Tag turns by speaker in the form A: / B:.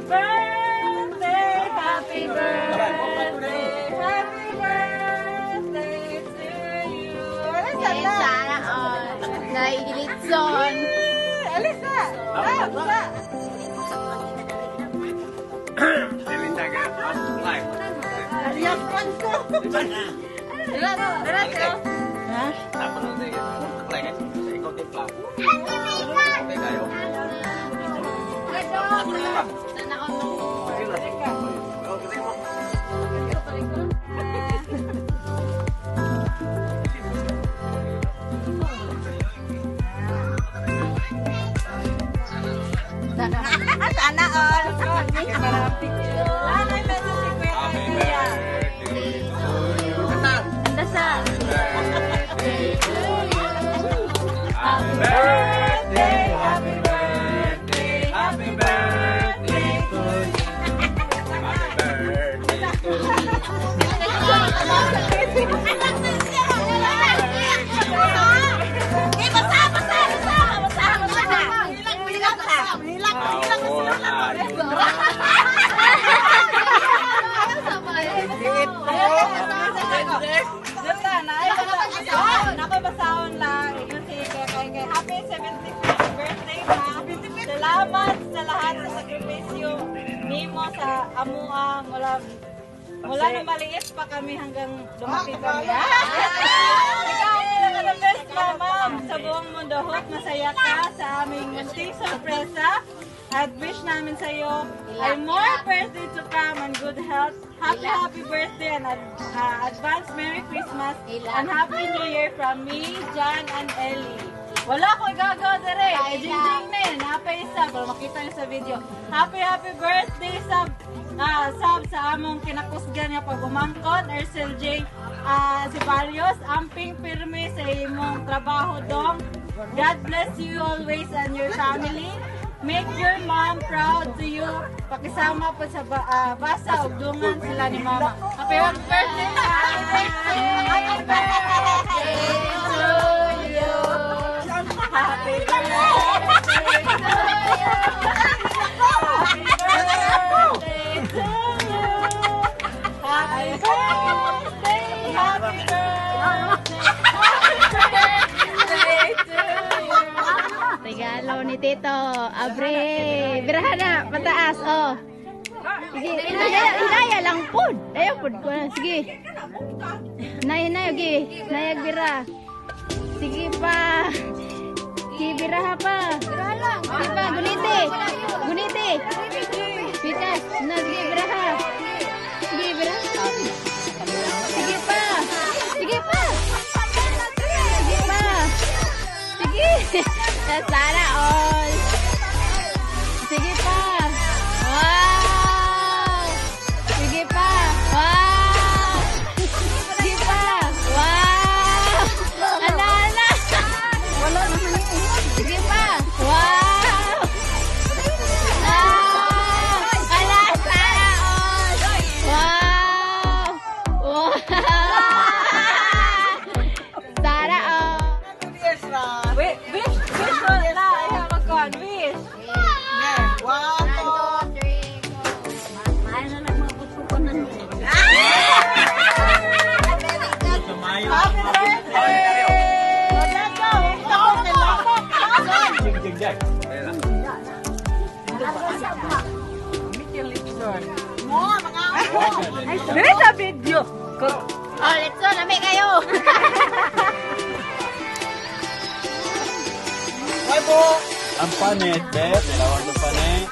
A: birthday, happy birthday, happy birthday to you.
B: Sana all. Naigilitson.
A: Alisa! Ah, baka! Aliyapan ko! Diretso! Ha?
B: Sana all.
A: Sana all! Lanay na si Kuya Kuya.
B: Dasal.
A: Happy birthday, happy birthday, happy birthday to you. Nakabasahon lang. Yung si kay happy 75th birthday na. Salamat sa lahat sa sakripisyo nimo sa amuang mula na maliit pa kami hanggang lumaki kami. Ikaw ang the best mama sa buong mundo. Hope masaya ka sa aming munting sorpresa. At wish namin sa iyo ay more birthday to come and good health. Happy birthday and advance Merry Christmas and Happy New Year from me, John and Ellie. Wala ko igagawa dire. Jingjing na yun. Happy isa. Para makita niyo sa video. Happy birthday sab sa among kinakusgan niya pag umangkon. Ercel J. Zibalios. Amping pirme sa imong trabaho dong. God bless you always and your family. Make your mom proud to you. Pakisama po sa basa o dungan sila ni mama. Happy birthday! Happy birthday to you! Happy birthday to you! Happy birthday to you! Happy birthday! Happy birthday to you!
B: Regalo ni Tito. Abre. Birahan na. Pataas. Oh. Sige. Inaya lang po. Ayaw po. Sige. Naya. Sige. Nayag bira. Sige pa. Sige biraha pa. Sige pa. Guniti. Bikas. Sige biraha. Sige biraha. Sige pa. Sige pa. Sige. Sana all. Sige pa. Wow. Sige pa. Wow. Sige pa. Wow. Ala. Wala naman yun. Sige pa. Wow. Ala. Sana all. Wow. Wow. Sana all.
A: Wish na. Ayaw magkuhan. Wish. 1, 2, 3, 4. Mahal na nagmapagpupunan mo. Happy birthday! Dili sa video.
B: Oh, let's go. Lamig kayo.
C: Ang panit, Beth. Ilawag ng panit.